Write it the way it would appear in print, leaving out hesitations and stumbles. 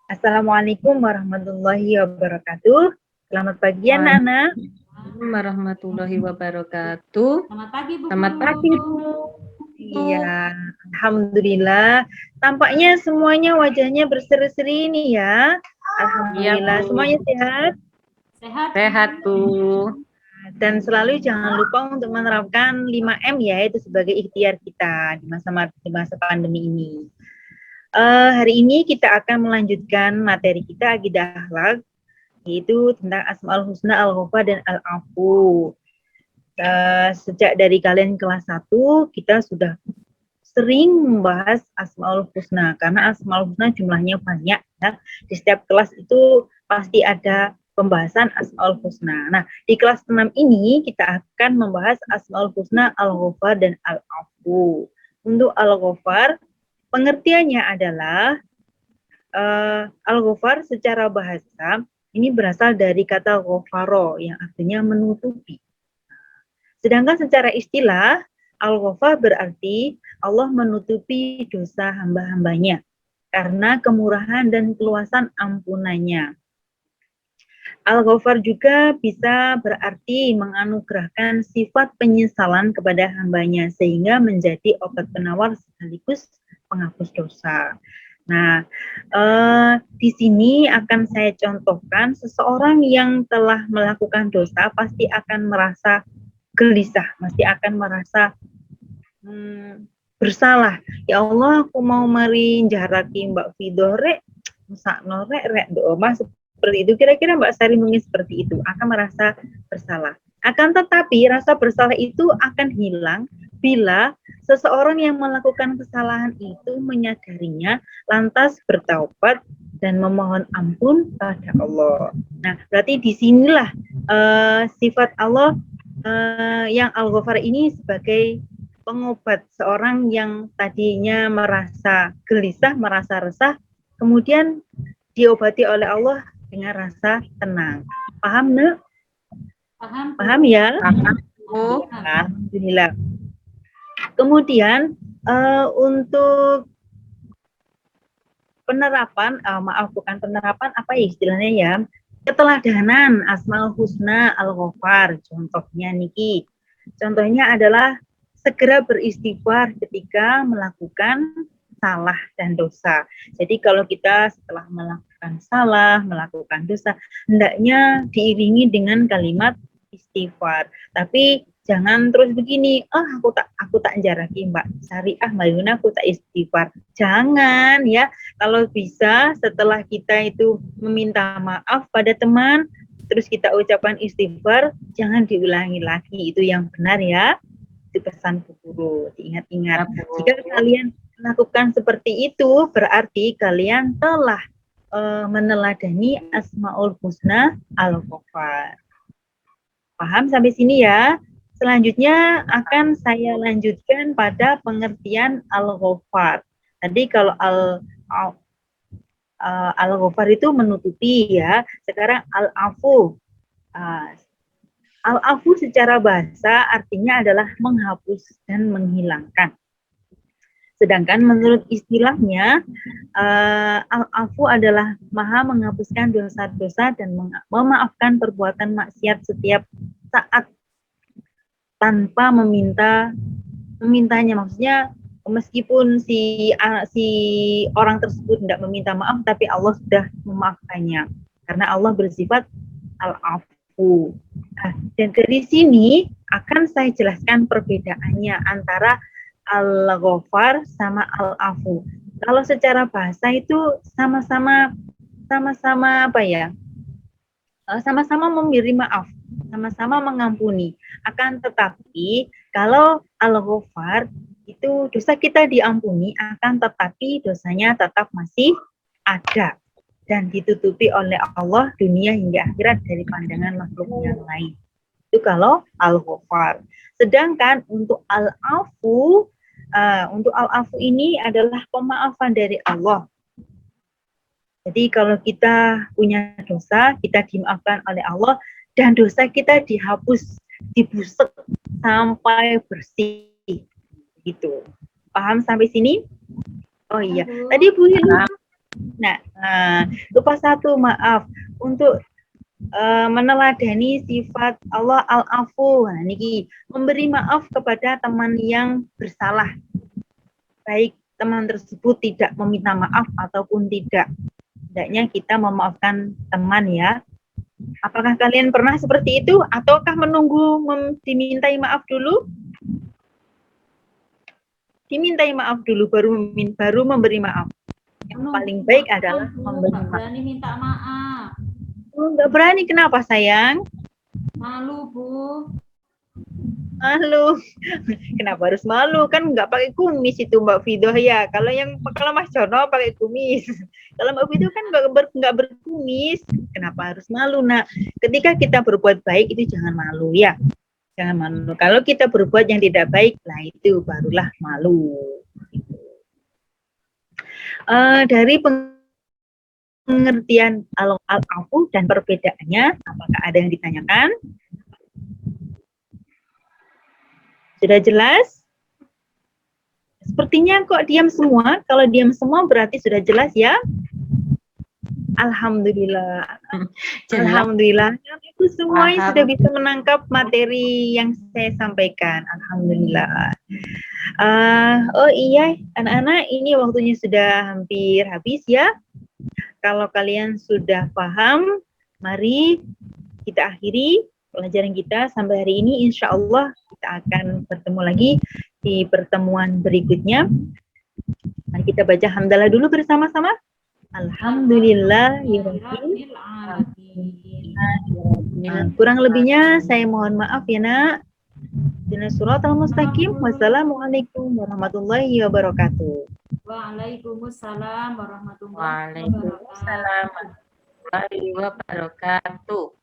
Assalamualaikum warahmatullahi wabarakatuh. Selamat pagi anak-anak. Waalaikumsalam warahmatullahi wabarakatuh. Selamat pagi Bu Selamat Guru. pagi, Bu. Iya, alhamdulillah. Tampaknya semuanya wajahnya berseri-seri ini ya. Alhamdulillah, Iya, Bu. semuanya sehat. Sehat, Bu. Dan selalu jangan lupa untuk menerapkan 5M ya, itu sebagai ikhtiar kita di masa pandemi ini. Hari ini kita akan melanjutkan materi kita akidah akhlak, yaitu tentang Asmaul Husna, Al-Ghafar, dan Al-Afu. Sejak dari kalian kelas 1, kita sudah sering membahas Asmaul Husna, karena Asmaul Husna jumlahnya banyak. Ya. Di setiap kelas itu pasti ada pembahasan Asmaul Husna. Nah, di kelas 6 ini kita akan membahas Asmaul Husna, Al-Ghafar, dan Al-Afu. Untuk Al-Ghafar, pengertiannya adalah Al-Ghafar secara bahasa ini berasal dari kata ghafaro yang artinya menutupi. Sedangkan secara istilah, Al-Ghafar berarti Allah menutupi dosa hamba-hambanya karena kemurahan dan keluasan ampunannya. Al-Ghafar juga bisa berarti menganugerahkan sifat penyesalan kepada hambanya sehingga menjadi obat penawar sekaligus penghapus dosa. Nah, di sini akan saya contohkan seseorang yang telah melakukan dosa pasti akan merasa gelisah, pasti akan merasa bersalah. Ya Allah, aku mau mari njaraki Mbak Fidore, musakno rek doa Mas seperti itu. Kira-kira Mbak Sari mungkin seperti itu, akan merasa bersalah. Akan tetapi rasa bersalah itu akan hilang bila seseorang yang melakukan kesalahan itu menyadarinya, lantas bertaubat dan memohon ampun pada Allah. Nah, berarti disinilah sifat Allah yang Al-Ghafar ini sebagai pengobat seorang yang tadinya merasa gelisah, merasa resah, kemudian diobati oleh Allah dengan rasa tenang. Paham, Nak? Paham ya? Paham, Bu. Alhamdulillah. Kemudian untuk penerapan, bukan penerapan, apa ya istilahnya ya? Keteladanan Asmaul Husna Al-Ghafar. Contohnya niki. Contohnya adalah segera beristighfar ketika melakukan salah dan dosa. Jadi kalau kita setelah melakukan salah, melakukan dosa, hendaknya diiringi dengan kalimat istighfar. Tapi jangan terus begini, aku tak jaraki Mbak Syariah, Mbak Yuna, aku tak istighfar. Jangan ya. Kalau bisa setelah kita itu meminta maaf pada teman, terus kita ucapkan istighfar, jangan diulangi lagi. Itu yang benar ya. Itu pesan Bu Guru, diingat-ingat. Jika kalian melakukan seperti itu, berarti kalian telah meneladani Asmaul Husna Al-Ghafar. Paham sampai sini ya? Selanjutnya akan saya lanjutkan pada pengertian Al-Ghafar. Tadi kalau Al-Ghafar itu menutupi ya. Sekarang Al-Afu. Al-Afu secara bahasa artinya adalah menghapus dan menghilangkan. Sedangkan menurut istilahnya, Al-Afu adalah maha menghapuskan dosa-dosa dan memaafkan perbuatan maksiat setiap saat tanpa memintanya. Maksudnya meskipun si orang tersebut tidak meminta maaf, tapi Allah sudah memaafkannya. Karena Allah bersifat Al-Afu. Nah, dan dari sini akan saya jelaskan perbedaannya antara Al-Ghafar sama Al-Afu. Kalau secara bahasa itu sama-sama apa ya? Sama-sama memberi maaf, sama-sama mengampuni. Akan tetapi kalau Al-Ghafar itu dosa kita diampuni, akan tetapi dosanya tetap masih ada dan ditutupi oleh Allah dunia hingga akhirat dari pandangan makhluk yang lain. Itu kalau Al-Ghafar. Sedangkan untuk Al-Afu, ini adalah pemaafan dari Allah. Jadi kalau kita punya dosa, kita dimaafkan oleh Allah dan dosa kita dihapus, dibusek sampai bersih. Gitu. Paham sampai sini? Oh iya. Tadi Bu Hilma Lupa satu, maaf. Untuk meneladani sifat Allah al-afu. Nah, niki memberi maaf kepada teman yang bersalah. Baik teman tersebut tidak meminta maaf ataupun tidak. Hendaknya kita memaafkan teman ya. Apakah kalian pernah seperti itu ataukah menunggu dimintai maaf dulu? Dimintai maaf dulu baru memberi maaf. Yang paling baik adalah memberi maaf. Berani minta maaf. Oh, nggak berani, kenapa sayang? Malu, Bu. Malu. Kenapa harus malu? Kan nggak pakai kumis itu Mbak Fido ya. Kalau Mas Jono pakai kumis. Kalau Mbak Fido kan nggak berkumis. Kenapa harus malu? Nah, ketika kita berbuat baik itu jangan malu ya. Jangan malu. Kalau kita berbuat yang tidak baik, lah itu barulah malu. Dari pengertian al-afu dan perbedaannya, apakah ada yang ditanyakan? Sudah jelas? Sepertinya kok diam semua. Kalau diam semua berarti sudah jelas ya. Alhamdulillah. Jelas. Alhamdulillah. Itu semuanya Paham. sudah bisa menangkap materi yang saya sampaikan. Alhamdulillah. Oh iya, anak-anak, ini waktunya sudah hampir habis ya. Kalau kalian sudah paham, mari kita akhiri pelajaran kita sampai hari ini. Insya Allah kita akan bertemu lagi di pertemuan berikutnya. Mari kita baca hamdalah dulu bersama-sama. Alhamdulillah. Kurang lebihnya saya mohon maaf ya nak. Ihdinas siratal mustaqim. Wassalamualaikum warahmatullahi wabarakatuh. Waalaikumsalam warahmatullahi wabarakatuh. Waalaikumsalam warahmatullahi wabarakatuh.